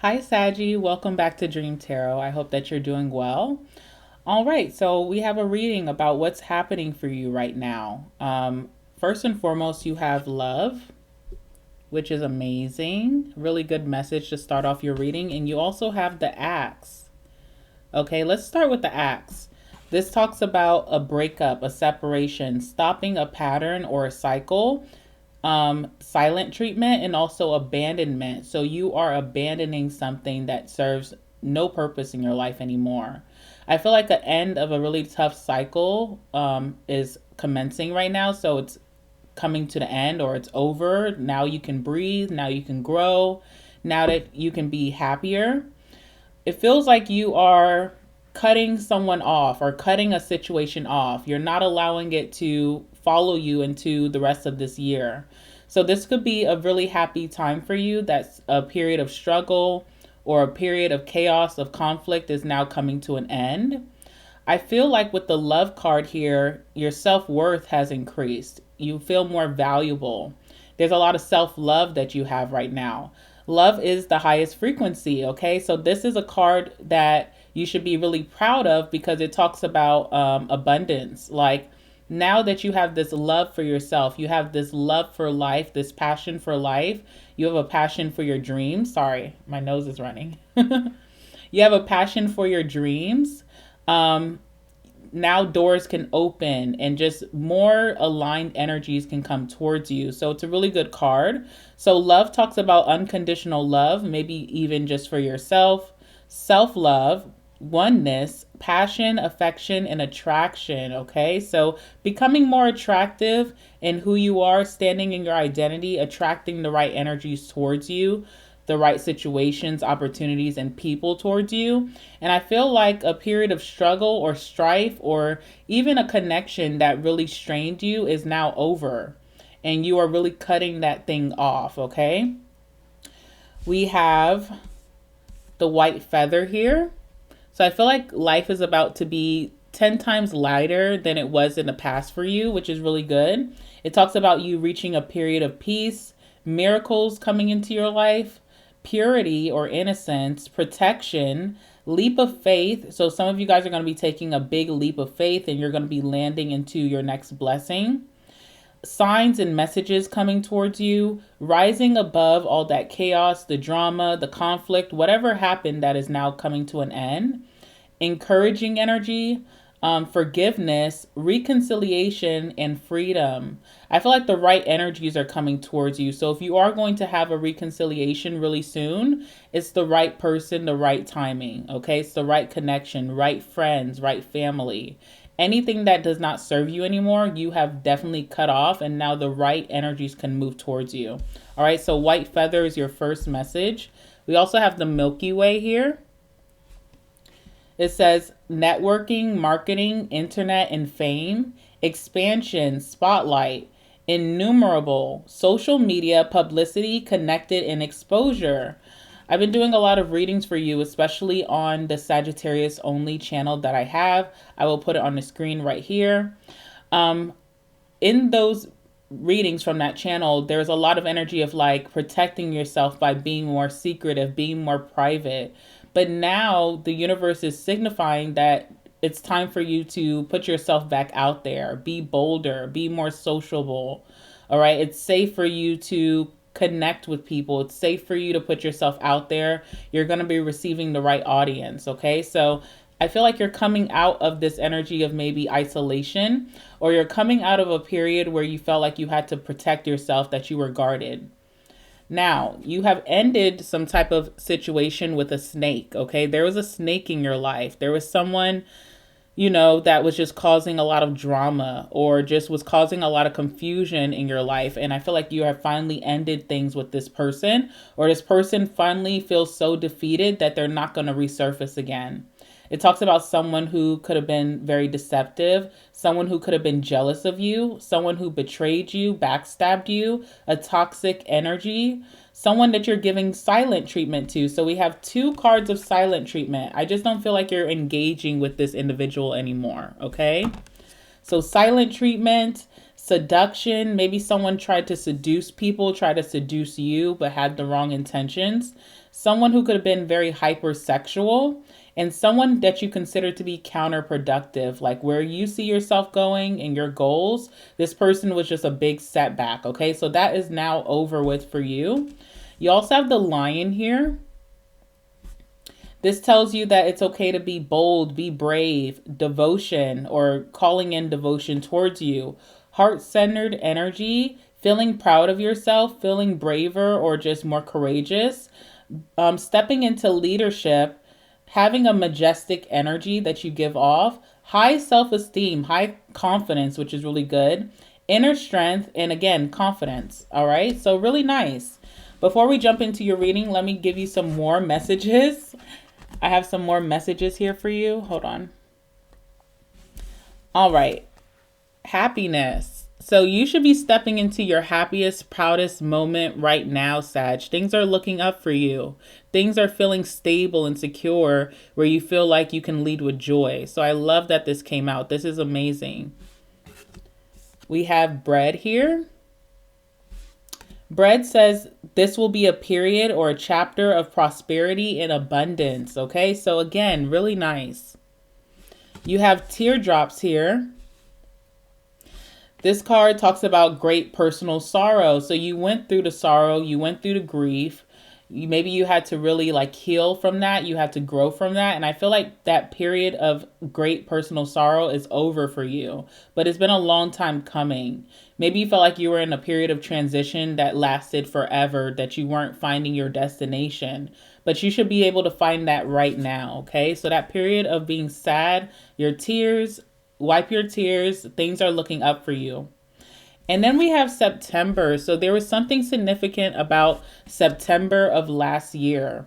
Hi, Saggy. Welcome back to Dream Tarot. I hope that you're doing well. All right, so we have a reading about what's happening for you right now. First and foremost, you have love, which is amazing. Really good message to start off your reading. And you also have the axe. Okay, let's start with the axe. This talks about a breakup, a separation, stopping a pattern or a cycle, silent treatment, and also abandonment. So you are abandoning something that serves no purpose in your life anymore. I feel like the end of a really tough cycle is commencing right now. So it's coming to the end or it's over. Now you can breathe. Now you can grow. Now that you can be happier. It feels like you are cutting someone off or cutting a situation off. You're not allowing it to follow you into the rest of this year. So this could be a really happy time for you. That's a period of struggle or a period of chaos, of conflict is now coming to an end. I feel like with the love card here, your self-worth has increased. You feel more valuable. There's a lot of self-love that you have right now. Love is the highest frequency, okay? So this is a card that you should be really proud of because it talks about abundance. Like now that you have this love for yourself, you have this love for life, this passion for life, you have a passion for your dreams. Sorry, my nose is running. You have a passion for your dreams. Um, Now doors can open and just more aligned energies can come towards you. So it's a really good card. So love talks about unconditional love, maybe even just for yourself, self-love, oneness, passion, affection, and attraction. Okay. So becoming more attractive in who you are, standing in your identity, attracting the right energies towards you, the right situations, opportunities, and people towards you. And I feel like a period of struggle or strife or even a connection that really strained you is now over. And you are really cutting that thing off, okay? We have the white feather here. So I feel like life is about to be 10 times lighter than it was in the past for you, which is really good. It talks about you reaching a period of peace, miracles coming into your life, purity or innocence, protection, leap of faith. So some of you guys are going to be taking a big leap of faith and you're going to be landing into your next blessing. Signs and messages coming towards you, rising above all that chaos, the drama, the conflict, whatever happened that is now coming to an end. Encouraging energy, forgiveness, reconciliation, and freedom. I feel like the right energies are coming towards you. So if you are going to have a reconciliation really soon, it's the right person, the right timing. Okay, it's the right connection, right friends, right family. Anything that does not serve you anymore, you have definitely cut off, and now the right energies can move towards you. All right, so white feather is your first message. We also have the Milky Way here. It says networking, marketing, internet, and fame, expansion, spotlight, innumerable, social media, publicity, connected, and exposure. I've been doing a lot of readings for you, especially on the Sagittarius only channel that I have. I will put it on the screen right here. In those readings from that channel, there's a lot of energy of like protecting yourself by being more secretive, being more private. But now the universe is signifying that it's time for you to put yourself back out there, be bolder, be more sociable. All right. It's safe for you to connect with people. It's safe for you to put yourself out there. You're going to be receiving the right audience. Okay. So I feel like you're coming out of this energy of maybe isolation, or you're coming out of a period where you felt like you had to protect yourself, that you were guarded. Now, you have ended some type of situation with a snake, okay? There was a snake in your life. There was someone, that was just causing a lot of drama or just was causing a lot of confusion in your life. And I feel like you have finally ended things with this person, or this person finally feels so defeated that they're not going to resurface again. It talks about someone who could have been very deceptive, someone who could have been jealous of you, someone who betrayed you, backstabbed you, a toxic energy, someone that you're giving silent treatment to. So we have two cards of silent treatment. I just don't feel like you're engaging with this individual anymore, okay? So silent treatment, seduction, maybe someone tried to seduce people, tried to seduce you, but had the wrong intentions. someone who could have been very hypersexual, and someone that you consider to be counterproductive, like where you see yourself going and your goals. This person was just a big setback. Okay, so that is now over with for you. You also have the Lion here. This tells you that it's okay to be bold, be brave, devotion, or calling in devotion towards you. Heart-centered energy, feeling proud of yourself, feeling braver or just more courageous, stepping into leadership, having a majestic energy that you give off, high self-esteem, high confidence, which is really good, inner strength, and again, confidence. All right, so really nice. Before we jump into your reading, let me give you some more messages. I have some more messages here for you. Hold on. All right. Happiness. So you should be stepping into your happiest, proudest moment right now, Sag. Things are looking up for you. Things are feeling stable and secure where you feel like you can lead with joy. So I love that this came out. This is amazing. We have Bread here. Bread says this will be a period or a chapter of prosperity and abundance. Okay, so again, really nice. You have Teardrops here. This card talks about great personal sorrow. So you went through the sorrow, you went through the grief. Maybe you had to really like heal from that. You had to grow from that. And I feel like that period of great personal sorrow is over for you. But it's been a long time coming. Maybe you felt like you were in a period of transition that lasted forever, that you weren't finding your destination. But you should be able to find that right now, okay? So that period of being sad, your tears, wipe your tears, things are looking up for you. And then we have September. So there was something significant about September of last year.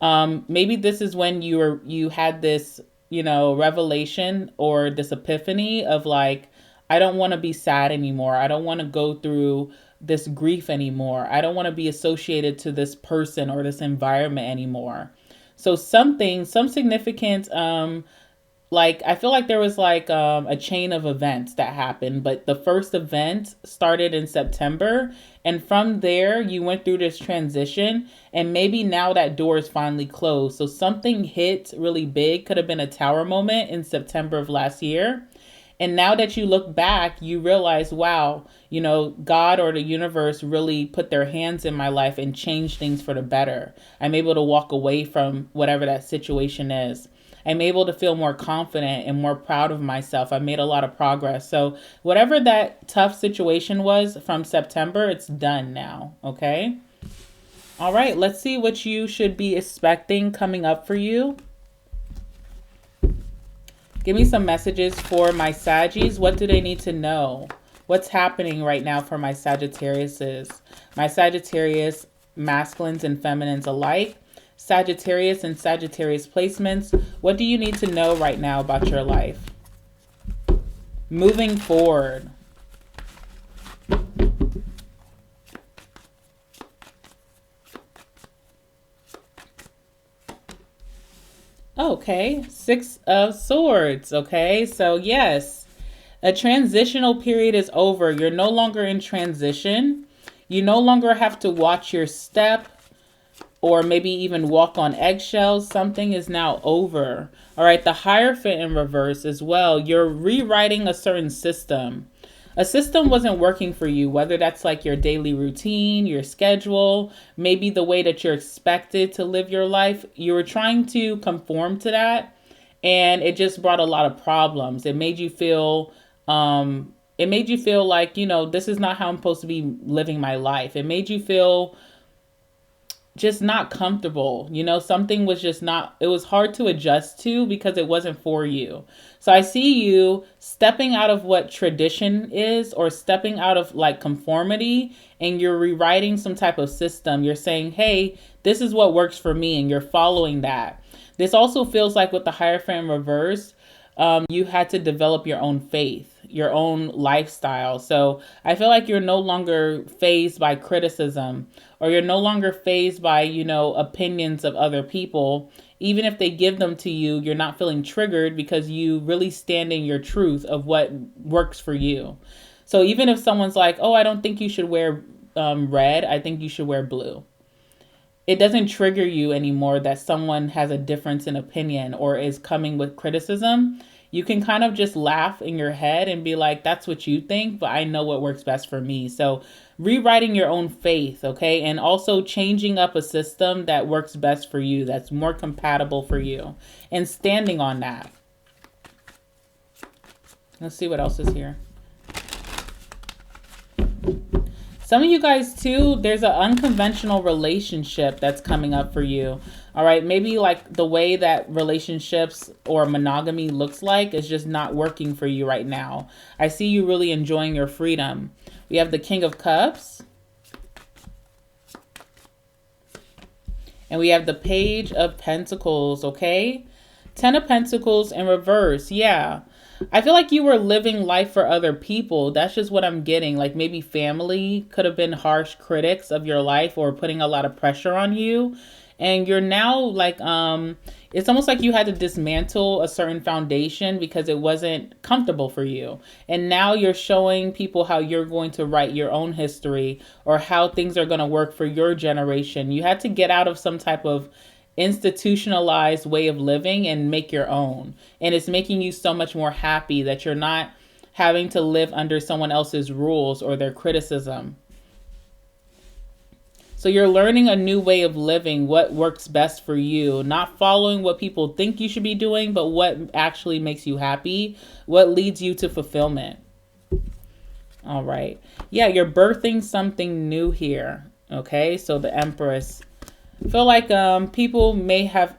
Maybe this is when you had this, revelation or this epiphany of like, I don't want to be sad anymore. I don't want to go through this grief anymore. I don't want to be associated to this person or this environment anymore. So some significant, I feel like there was like a chain of events that happened, but the first event started in September. And from there, you went through this transition and maybe now that door is finally closed. So something hit really big, could have been a tower moment in September of last year. And now that you look back, you realize, wow, God or the universe really put their hands in my life and changed things for the better. I'm able to walk away from whatever that situation is. I'm able to feel more confident and more proud of myself. I made a lot of progress. So whatever that tough situation was from September, it's done now, okay? All right, let's see what you should be expecting coming up for you. Give me some messages for my Saggies. What do they need to know? What's happening right now for my Sagittariuses? My Sagittarius masculines and feminines alike. Sagittarius and Sagittarius placements. What do you need to know right now about your life? Moving forward. Okay, Six of Swords. Okay, so yes, a transitional period is over. You're no longer in transition. You no longer have to watch your step or maybe even walk on eggshells. Something is now over. All right, the Hierophant in reverse as well. You're rewriting a certain system. A system wasn't working for you, whether that's like your daily routine, your schedule, maybe the way that you're expected to live your life. You were trying to conform to that, and it just brought a lot of problems. It made you feel like, this is not how I'm supposed to be living my life. It made you feel just not comfortable. Something was just not, it was hard to adjust to because it wasn't for you. So I see you stepping out of what tradition is or stepping out of like conformity, and you're rewriting some type of system. You're saying, hey, this is what works for me, and you're following that. This also feels like with the Hierophant in reverse, you had to develop your own faith, your own lifestyle. So I feel like you're no longer fazed by criticism, or you're no longer fazed by, opinions of other people. Even if they give them to you, you're not feeling triggered because you really stand in your truth of what works for you. So even if someone's like, oh, I don't think you should wear red, I think you should wear blue. it doesn't trigger you anymore that someone has a difference in opinion or is coming with criticism. You can kind of just laugh in your head and be like, that's what you think, but I know what works best for me. So rewriting your own faith, okay? And also changing up a system that works best for you, that's more compatible for you, and standing on that. Let's see what else is here. Some of you guys too, there's an unconventional relationship that's coming up for you. All right, maybe like the way that relationships or monogamy looks like is just not working for you right now. I see you really enjoying your freedom. We have the King of Cups. And we have the Page of Pentacles, okay? 10 of Pentacles in reverse, yeah. I feel like you were living life for other people. That's just what I'm getting. Like maybe family could have been harsh critics of your life or putting a lot of pressure on you. And you're now like, it's almost like you had to dismantle a certain foundation because it wasn't comfortable for you. And now you're showing people how you're going to write your own history or how things are going to work for your generation. You had to get out of some type of institutionalized way of living and make your own. And it's making you so much more happy that you're not having to live under someone else's rules or their criticism. So you're learning a new way of living, what works best for you, not following what people think you should be doing, but what actually makes you happy, what leads you to fulfillment. All right. Yeah, you're birthing something new here. Okay, so the Empress. I feel like people may have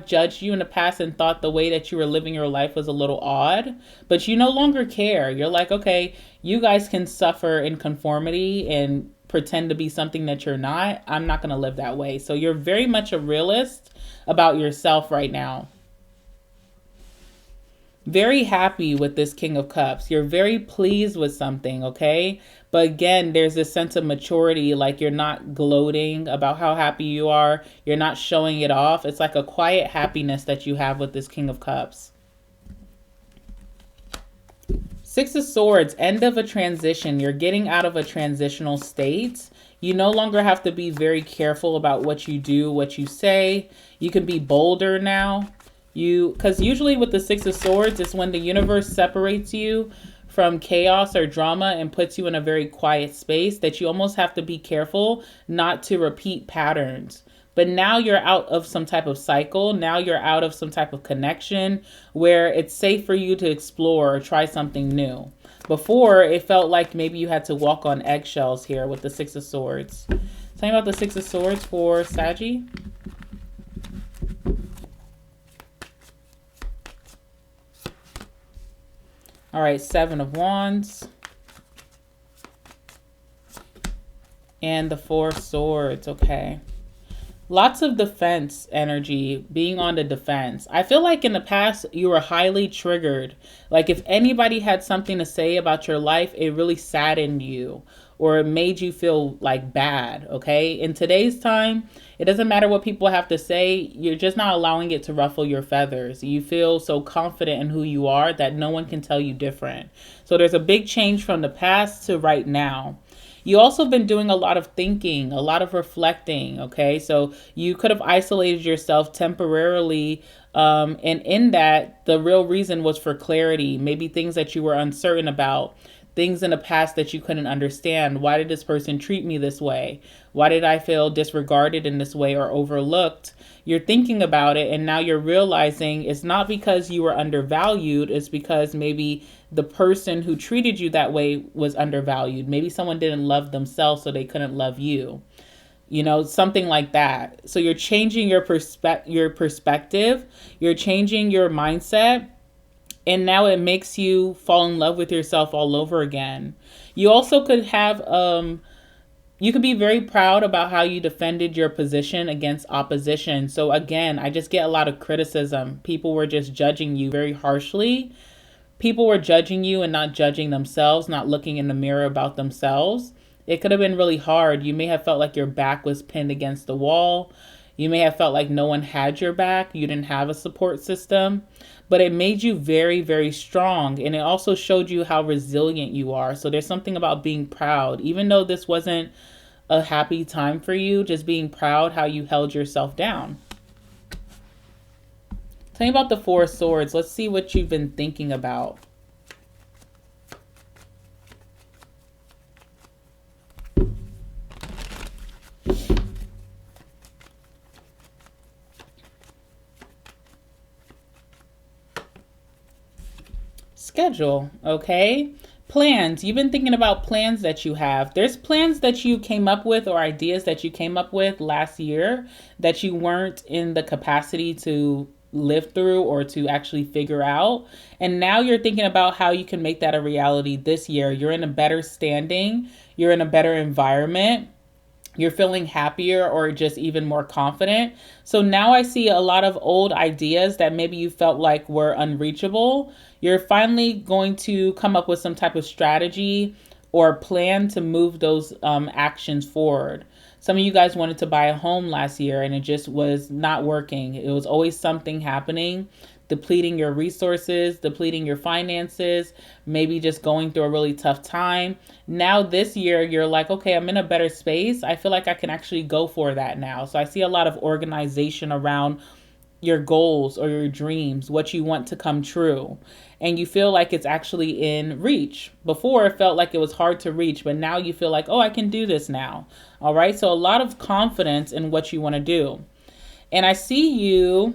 judged you in the past and thought the way that you were living your life was a little odd, but you no longer care. You're like, okay, you guys can suffer in conformity and pretend to be something that you're not. I'm not going to live that way. So you're very much a realist about yourself right now. Very happy with this King of Cups. You're very pleased with something, okay? But again, there's this sense of maturity, like you're not gloating about how happy you are. You're not showing it off. It's like a quiet happiness that you have with this King of Cups. Six of Swords, end of a transition. You're getting out of a transitional state. You no longer have to be very careful about what you do, what you say. You can be bolder now. Because usually with the Six of Swords, it's when the universe separates you from chaos or drama and puts you in a very quiet space that you almost have to be careful not to repeat patterns. But now you're out of some type of cycle. Now you're out of some type of connection where it's safe for you to explore or try something new. Before, it felt like maybe you had to walk on eggshells here with the Six of Swords. Tell me about the Six of Swords for Saggy. All right, Seven of Wands. And the Four of Swords, okay. Lots of defense energy, being on the defense. I feel like in the past, you were highly triggered. Like if anybody had something to say about your life, it really saddened you or it made you feel like bad, okay? In today's time, it doesn't matter what people have to say. You're just not allowing it to ruffle your feathers. You feel so confident in who you are that no one can tell you different. So there's a big change from the past to right now. You also been doing a lot of thinking, a lot of reflecting, okay? So you could have isolated yourself temporarily, and in that, the real reason was for clarity, maybe things that you were uncertain about, things in the past that you couldn't understand. Why did this person treat me this way? Why did I feel disregarded in this way or overlooked? You're thinking about it, and now you're realizing it's not because you were undervalued, it's because maybe the person who treated you that way was undervalued. Maybe someone didn't love themselves, so they couldn't love you. You know, something like that. So you're changing your perspective, you're changing your mindset, and now it makes you fall in love with yourself all over again. You also could have, you could be very proud about how you defended your position against opposition. So again, I just get a lot of criticism. People were just judging you very harshly. People were judging you and not judging themselves, not looking in the mirror about themselves. It could have been really hard. You may have felt like your back was pinned against the wall. You may have felt like no one had your back. You didn't have a support system. But it made you very, very strong. And it also showed you how resilient you are. So there's something about being proud. Even though this wasn't a happy time for you, just being proud how you held yourself down. Tell me about the Four of Swords. Let's see what you've been thinking about. Schedule, okay? Plans. You've been thinking about plans that you have. There's plans that you came up with or ideas that you came up with last year that you weren't in the capacity to live through or to actually figure out. And now you're thinking about how you can make that a reality this year. You're in a better standing. You're in a better environment. You're feeling happier or just even more confident. So now I see a lot of old ideas that maybe you felt like were unreachable. You're finally going to come up with some type of strategy or plan to move those actions forward. Some of you guys wanted to buy a home last year and it just was not working. It was always something happening, depleting your resources, depleting your finances, maybe just going through a really tough time. Now this year, you're like, okay, I'm in a better space. I feel like I can actually go for that now. So I see a lot of organization around your goals or your dreams, what you want to come true. And you feel like it's actually in reach. Before it felt like it was hard to reach, but now you feel like, oh, I can do this now. All right. So a lot of confidence in what you want to do. And I see you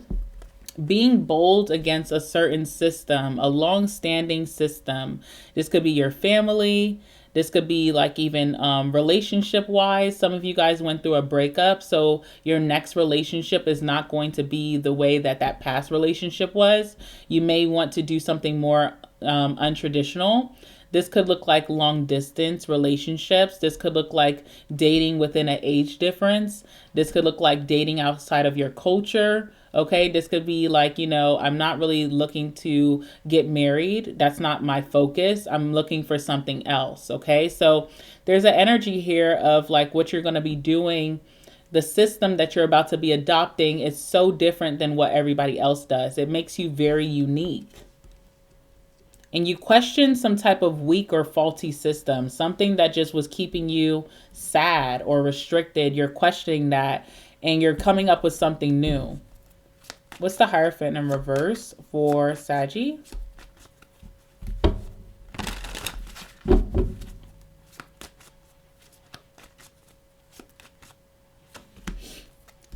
being bold against a certain system, a long-standing system. This could be your family. This could be like even relationship-wise. Some of you guys went through a breakup, so your next relationship is not going to be the way that past relationship was. You may want to do something more untraditional. This could look like long distance relationships. This could look like dating within an age difference. This could look like dating outside of your culture. Okay, this could be like, I'm not really looking to get married. That's not my focus. I'm looking for something else. Okay, so there's an energy here of like what you're going to be doing. The system that you're about to be adopting is so different than what everybody else does. It makes you very unique. And you question some type of weak or faulty system, something that just was keeping you sad or restricted. You're questioning that and you're coming up with something new. What's the Hierophant in reverse for Saggy?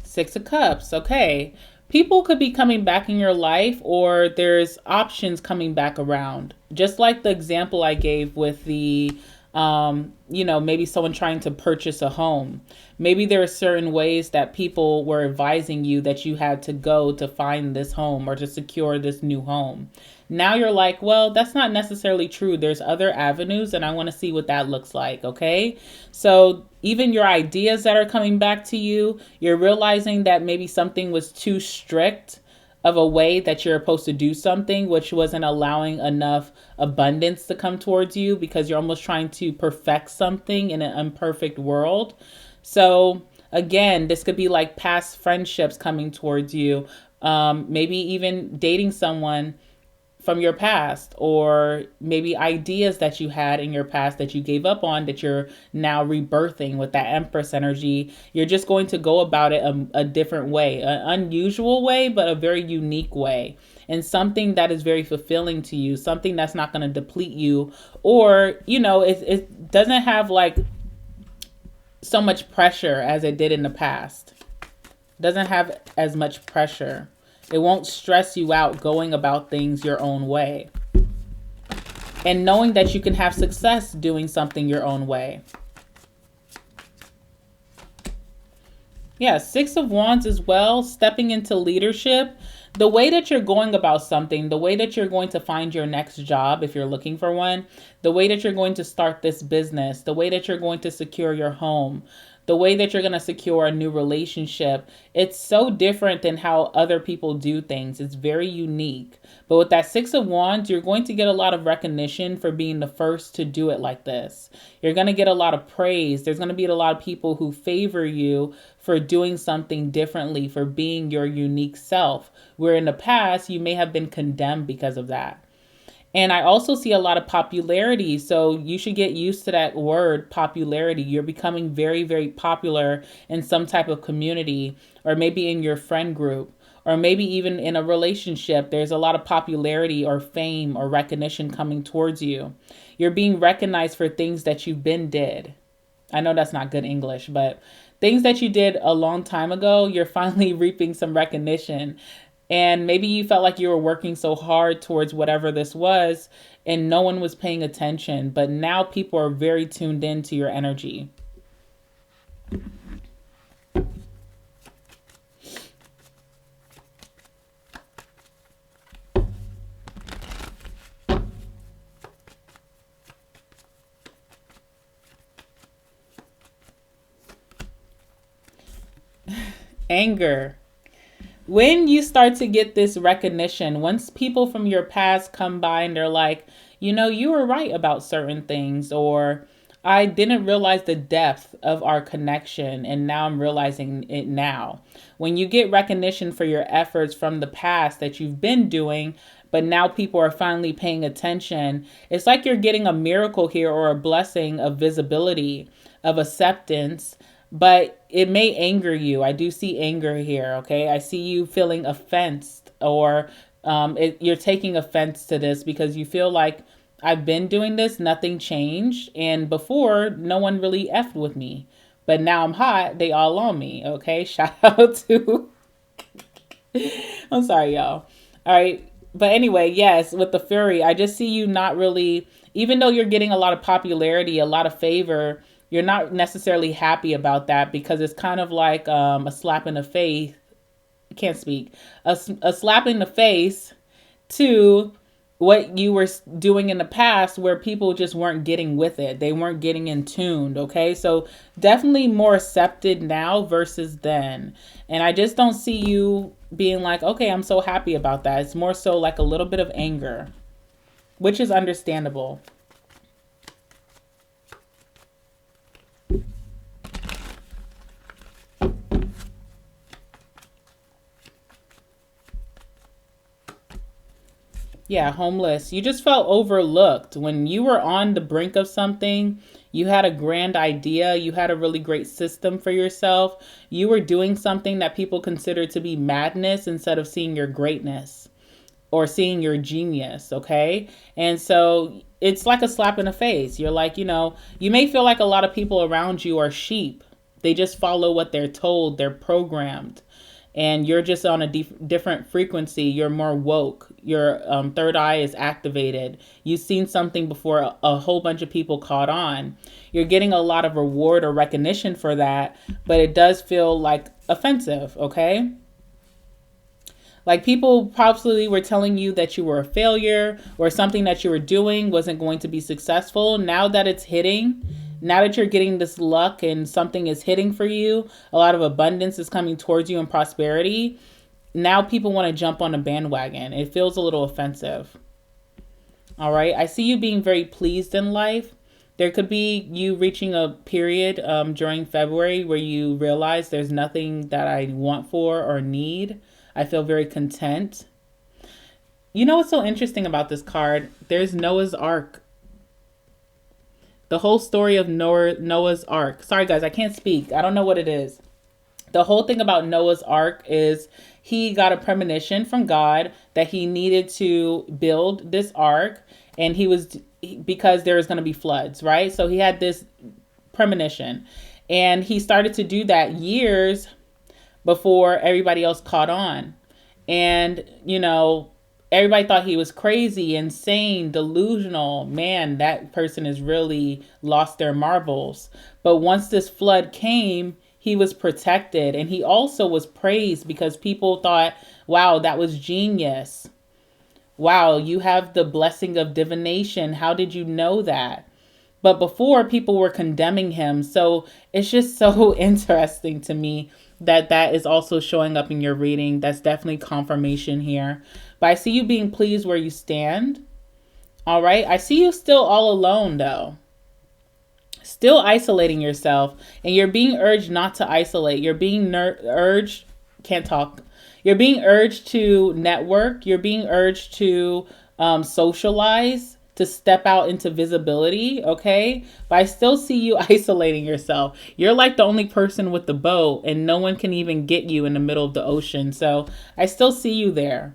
Six of Cups. Okay. People could be coming back in your life or there's options coming back around. Just like the example I gave with the maybe someone trying to purchase a home. Maybe there are certain ways that people were advising you that you had to go to find this home or to secure this new home. Now you're like, well, that's not necessarily true. There's other avenues and I want to see what that looks like. Okay. So even your ideas that are coming back to you, you're realizing that maybe something was too strict of a way that you're supposed to do something, which wasn't allowing enough abundance to come towards you because you're almost trying to perfect something in an imperfect world. So again, this could be like past friendships coming towards you. Maybe even dating someone from your past, or maybe ideas that you had in your past that you gave up on that you're now rebirthing with that Empress energy. You're just going to go about it a different way, an unusual way, but a very unique way, and something that is very fulfilling to you, something that's not going to deplete you, or, it doesn't have like so much pressure as it did in the past. Doesn't have as much pressure. It won't stress you out going about things your own way. And knowing that you can have success doing something your own way. Yeah, Six of Wands as well, stepping into leadership. The way that you're going about something, the way that you're going to find your next job if you're looking for one, the way that you're going to start this business, the way that you're going to secure your home, the way that you're going to secure a new relationship, it's so different than how other people do things. It's very unique. But with that Six of Wands, you're going to get a lot of recognition for being the first to do it like this. You're going to get a lot of praise. There's going to be a lot of people who favor you for doing something differently, for being your unique self, where in the past you may have been condemned because of that. And I also see a lot of popularity. So you should get used to that word, popularity. You're becoming very, very popular in some type of community, or maybe in your friend group, or maybe even in a relationship. There's a lot of popularity or fame or recognition coming towards you. You're being recognized for things that you've been did. I know that's not good English, but things that you did a long time ago, you're finally reaping some recognition. And maybe you felt like you were working so hard towards whatever this was and no one was paying attention. But now people are very tuned into your energy. Anger. When you start to get this recognition, once people from your past come by and they're like, you were right about certain things, or I didn't realize the depth of our connection and now I'm realizing it now. When you get recognition for your efforts from the past that you've been doing, but now people are finally paying attention, it's like you're getting a miracle here, or a blessing of visibility, of acceptance. But it may anger you. I do see anger here, okay? I see you feeling offensed, or you're taking offense to this because you feel like, I've been doing this, nothing changed, and before, no one really effed with me. But now I'm hot, they all on me, okay? Shout out to... I'm sorry, y'all. All right. But anyway, yes, with the Fury, I just see you not really, even though you're getting a lot of popularity, a lot of favor, you're not necessarily happy about that, because it's kind of like a slap in the face. I can't speak. A slap in the face to what you were doing in the past, where people just weren't getting with it. They weren't getting in tuned. Okay. So definitely more accepted now versus then. And I just don't see you being like, okay, I'm so happy about that. It's more so like a little bit of anger, which is understandable. Yeah, homeless. You just felt overlooked when you were on the brink of something. You had a grand idea. You had a really great system for yourself. You were doing something that people considered to be madness, instead of seeing your greatness or seeing your genius. Okay. And so it's like a slap in the face. You're like, you may feel like a lot of people around you are sheep. They just follow what they're told. They're programmed. And you're just on a different frequency. You're more woke. Your third eye is activated. You've seen something before a whole bunch of people caught on. You're getting a lot of reward or recognition for that, but it does feel like offensive, okay? Like, people probably were telling you that you were a failure, or something that you were doing wasn't going to be successful. Now that it's hitting, now that you're getting this luck and something is hitting for you, a lot of abundance is coming towards you and prosperity. Now people want to jump on a bandwagon. It feels a little offensive. All right. I see you being very pleased in life. There could be you reaching a period during February where you realize there's nothing that I want for or need. I feel very content. You know what's so interesting about this card? There's Noah's Ark. The whole story of Noah's Ark. Sorry, guys, I can't speak. I don't know what it is. The whole thing about Noah's Ark is he got a premonition from God that he needed to build this ark, and because there was going to be floods, right? So he had this premonition, and he started to do that years before everybody else caught on. And, everybody thought he was crazy, insane, delusional. Man, that person has really lost their marbles. But once this flood came, he was protected. And he also was praised because people thought, wow, that was genius. Wow, you have the blessing of divination. How did you know that? But before, people were condemning him. So it's just so interesting to me that is also showing up in your reading. That's definitely confirmation here. But I see you being pleased where you stand. All right. I see you still all alone, though. Still isolating yourself. And you're being urged not to isolate. You're being urged. Can't talk. You're being urged to network. You're being urged to socialize, to step out into visibility, okay? But I still see you isolating yourself. You're like the only person with the boat, and no one can even get you in the middle of the ocean. So I still see you there.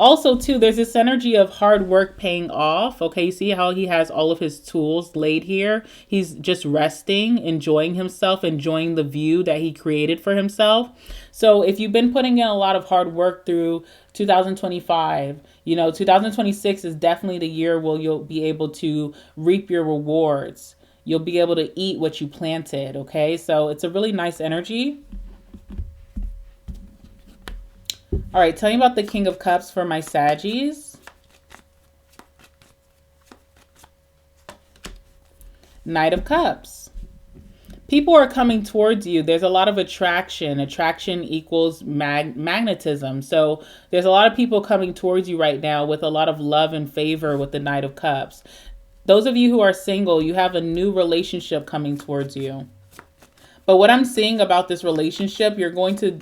Also, too, there's this energy of hard work paying off. Okay, you see how he has all of his tools laid here? He's just resting, enjoying himself, enjoying the view that he created for himself. So if you've been putting in a lot of hard work through 2025, 2026 is definitely the year where you'll be able to reap your rewards. You'll be able to eat what you planted, okay? So it's a really nice energy. All right, tell me about the King of Cups for my Saggies. Knight of Cups. People are coming towards you. There's a lot of attraction. Attraction equals magnetism. So there's a lot of people coming towards you right now with a lot of love and favor with the Knight of Cups. Those of you who are single, you have a new relationship coming towards you. But what I'm seeing about this relationship, you're going to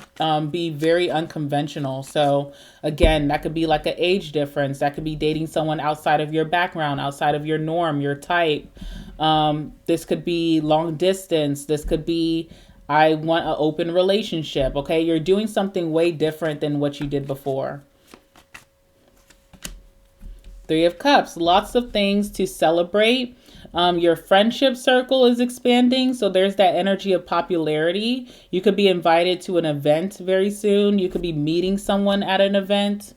be very unconventional. So again, that could be like an age difference. That could be dating someone outside of your background, outside of your norm, your type. This could be long distance. This could be, I want an open relationship. Okay, you're doing something way different than what you did before. Three of Cups, lots of things to celebrate. Your friendship circle is expanding. So there's that energy of popularity. You could be invited to an event very soon. You could be meeting someone at an event.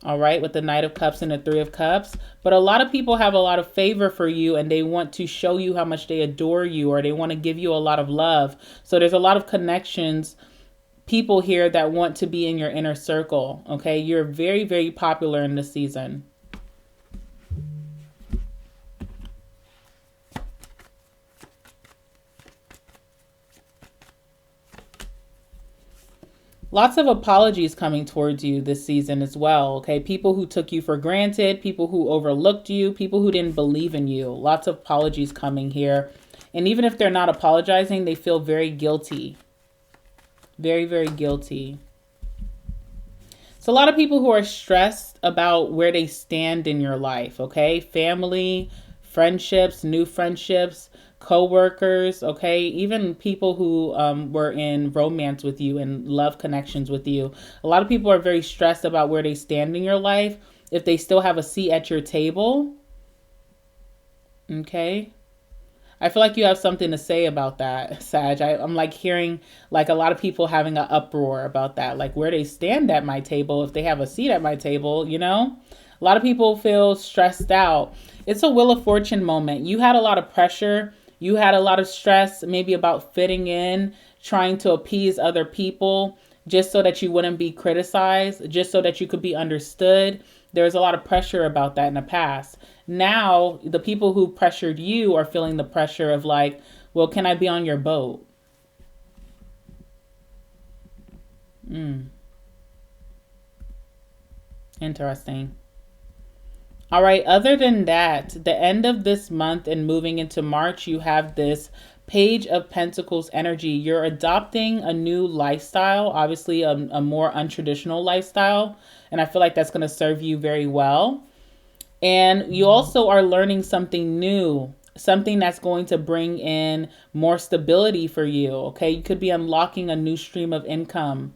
All right, with the Knight of Cups and the Three of Cups. But a lot of people have a lot of favor for you, and they want to show you how much they adore you, or they want to give you a lot of love. So there's a lot of connections, people here that want to be in your inner circle. Okay, you're very, very popular in this season. Lots of apologies coming towards you this season as well, okay? People who took you for granted, people who overlooked you, people who didn't believe in you. Lots of apologies coming here. And even if they're not apologizing, they feel very guilty. Very, very guilty. So a lot of people who are stressed about where they stand in your life, okay? Family, friendships, new friendships, co-workers, okay, even people who were in romance with you and love connections with you. A lot of people are very stressed about where they stand in your life, if they still have a seat at your table. Okay, I feel like you have something to say about that, Sag. I'm like hearing like a lot of people having an uproar about that, like where they stand at my table, if they have a seat at my table, A lot of people feel stressed out. It's a Wheel of Fortune moment. You had a lot of pressure. You had a lot of stress, maybe about fitting in, trying to appease other people, just so that you wouldn't be criticized, just so that you could be understood. There's a lot of pressure about that in the past. Now, the people who pressured you are feeling the pressure of like, well, can I be on your boat? Interesting. All right, other than that, the end of this month and moving into March, you have this Page of Pentacles energy. You're adopting a new lifestyle, obviously a more untraditional lifestyle. And I feel like that's going to serve you very well. And you also are learning something new, something that's going to bring in more stability for you. Okay, you could be unlocking a new stream of income,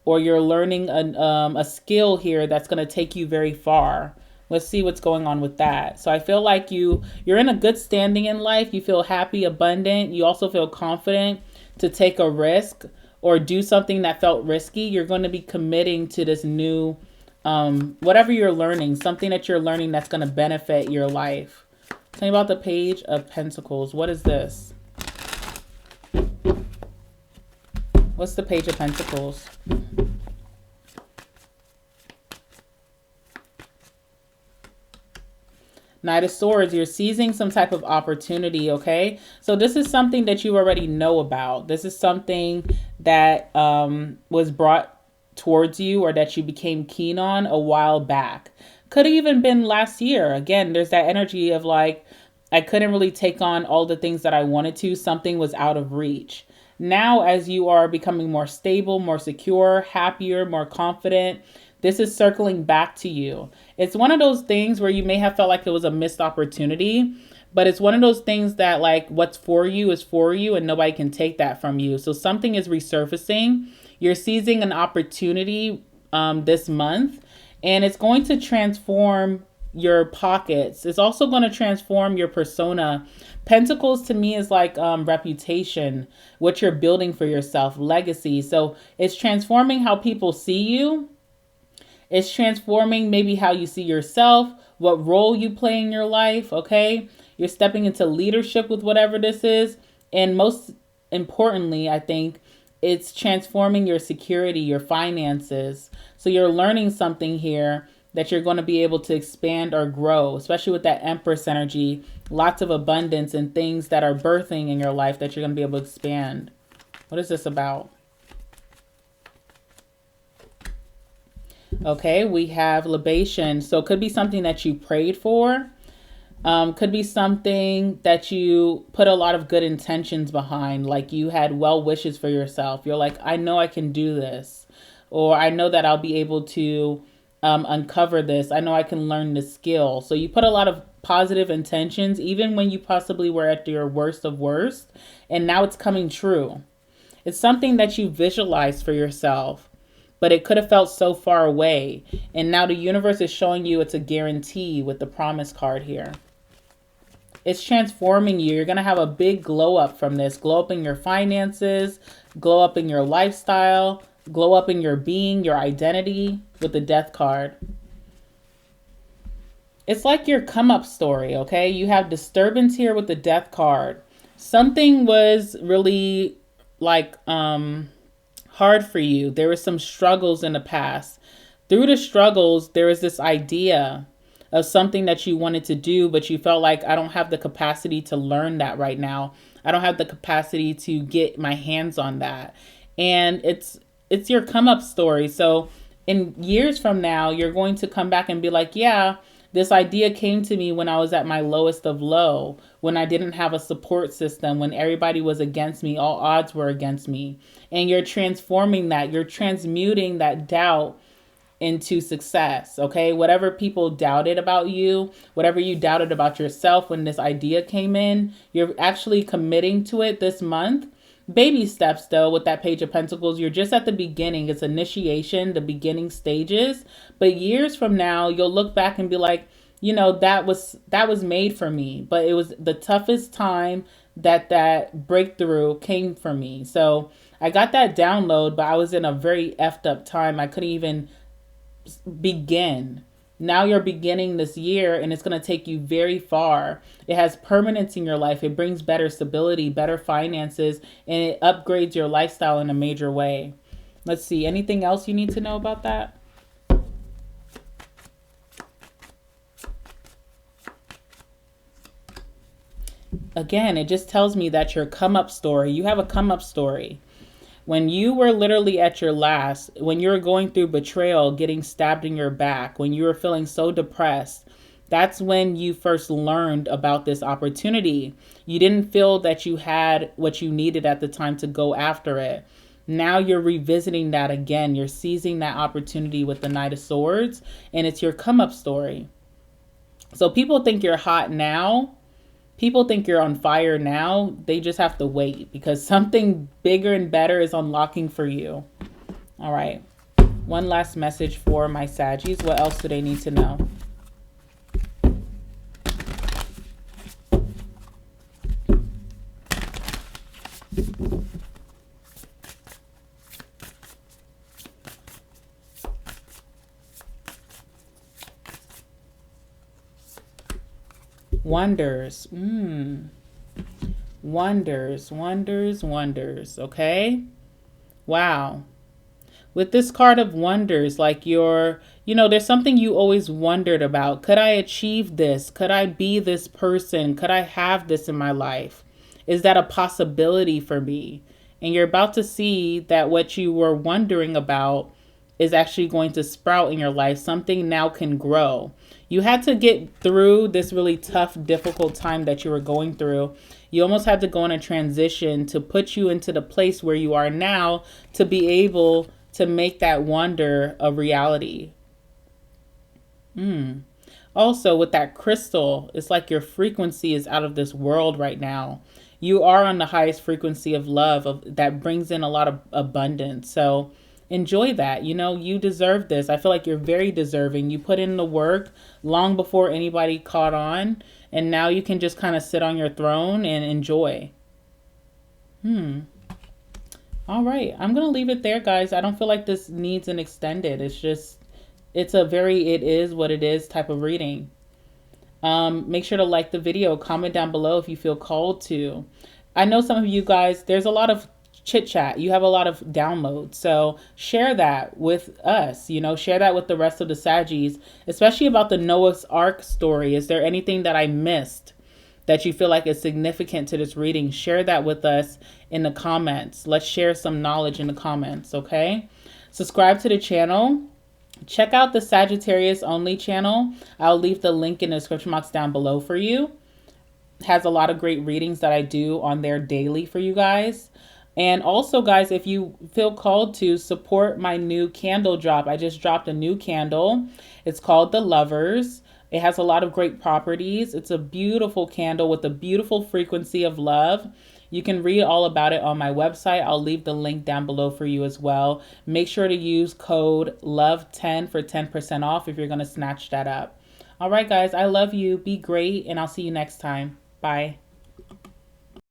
or you're learning a skill here that's going to take you very far. Let's see what's going on with that. So I feel like you're in a good standing in life. You feel happy, abundant. You also feel confident to take a risk or do something that felt risky. You're going to be committing to this new, whatever you're learning, something that you're learning that's going to benefit your life. Tell me about the Page of Pentacles. What is this? What's the Page of Pentacles? Knight of Swords, you're seizing some type of opportunity, okay? So this is something that you already know about. This is something that was brought towards you, or that you became keen on a while back. Could have even been last year. Again, there's that energy of like, I couldn't really take on all the things that I wanted to. Something was out of reach. Now, as you are becoming more stable, more secure, happier, more confident, This is circling back to you. It's one of those things where you may have felt like it was a missed opportunity, but it's one of those things that like what's for you is for you and nobody can take that from you. So something is resurfacing. You're seizing an opportunity this month, and it's going to transform your pockets. It's also going to transform your persona. Pentacles to me is like reputation, what you're building for yourself, legacy. So it's transforming how people see you. It's transforming maybe how you see yourself, what role you play in your life, okay? You're stepping into leadership with whatever this is. And most importantly, I think it's transforming your security, your finances. So you're learning something here that you're going to be able to expand or grow, especially with that Empress energy, lots of abundance and things that are birthing in your life that you're going to be able to expand. What is this about? Okay, we have libation. So it could be something that you prayed for. Could be something that you put a lot of good intentions behind, like you had well wishes for yourself. You're like, I know I can do this, or I know that I'll be able to uncover this. I know I can learn this skill. So you put a lot of positive intentions, even when you possibly were at your worst of worst, and now it's coming true. It's something that you visualized for yourself, but it could have felt so far away. And now the universe is showing you it's a guarantee with the promise card here. It's transforming you. You're going to have a big glow up from this. Glow up in your finances, glow up in your lifestyle, glow up in your being, your identity with the Death card. It's like your come up story, okay? You have disturbance here with the Death card. Something was really like hard for you. There were some struggles in the past. Through the struggles, there was this idea of something that you wanted to do, but you felt like, I don't have the capacity to learn that right now. I don't have the capacity to get my hands on that. And it's your come up story. So in years from now, you're going to come back and be like, yeah, this idea came to me when I was at my lowest of low, when I didn't have a support system, when everybody was against me, all odds were against me. And you're transforming that. You're transmuting that doubt into success, okay? Whatever people doubted about you, whatever you doubted about yourself when this idea came in, you're actually committing to it this month. Baby steps though, with that Page of Pentacles, you're just at the beginning. It's initiation, the beginning stages. But years from now, you'll look back and be like, you know, that was made for me. But it was the toughest time that breakthrough came for me. So I got that download, but I was in a very effed up time. I couldn't even begin. Now you're beginning this year, and it's going to take you very far. It has permanence in your life. It brings better stability, better finances, and it upgrades your lifestyle in a major way. Let's see. Anything else you need to know about that? Again, it just tells me that your come up story, you have a come up story. When you were literally at your last, when you were going through betrayal, getting stabbed in your back, when you were feeling so depressed, that's when you first learned about this opportunity. You didn't feel that you had what you needed at the time to go after it. Now you're revisiting that again. You're seizing that opportunity with the Knight of Swords, and it's your come up story. So people think you're hot now. People think you're on fire now. They just have to wait because something bigger and better is unlocking for you. All right. One last message for my Saggies. What else do they need to know? Wonders. Wonders. Okay. Wow. With this card of wonders, like there's something you always wondered about. Could I achieve this? Could I be this person? Could I have this in my life? Is that a possibility for me? And you're about to see that what you were wondering about is actually going to sprout in your life. Something now can grow. You had to get through this really tough, difficult time that you were going through. You almost had to go in a transition to put you into the place where you are now to be able to make that wonder a reality. Also, with that crystal, it's like your frequency is out of this world right now. You are on the highest frequency of love that brings in a lot of abundance. So enjoy that. You know, you deserve this. I feel like you're very deserving. You put in the work long before anybody caught on, and now you can just kind of sit on your throne and enjoy. All right. I'm going to leave it there, guys. I don't feel like this needs an extended. It's just, it's a very, it is what it is type of reading. Make sure to like the video, comment down below if you feel called to. I know some of you guys, there's a lot of chit chat. You have a lot of downloads. So share that with us, you know, share that with the rest of the Saggies, especially about the Noah's Ark story. Is there anything that I missed that you feel like is significant to this reading? Share that with us in the comments. Let's share some knowledge in the comments, okay? Subscribe to the channel. Check out the Sagittarius only channel. I'll leave the link in the description box down below for you. It has a lot of great readings that I do on there daily for you guys. And also, guys, if you feel called to support my new candle drop, I just dropped a new candle. It's called The Lovers. It has a lot of great properties. It's a beautiful candle with a beautiful frequency of love. You can read all about it on my website. I'll leave the link down below for you as well. Make sure to use code LOVE10 for 10% off if you're going to snatch that up. All right, guys, I love you. Be great, and I'll see you next time. Bye.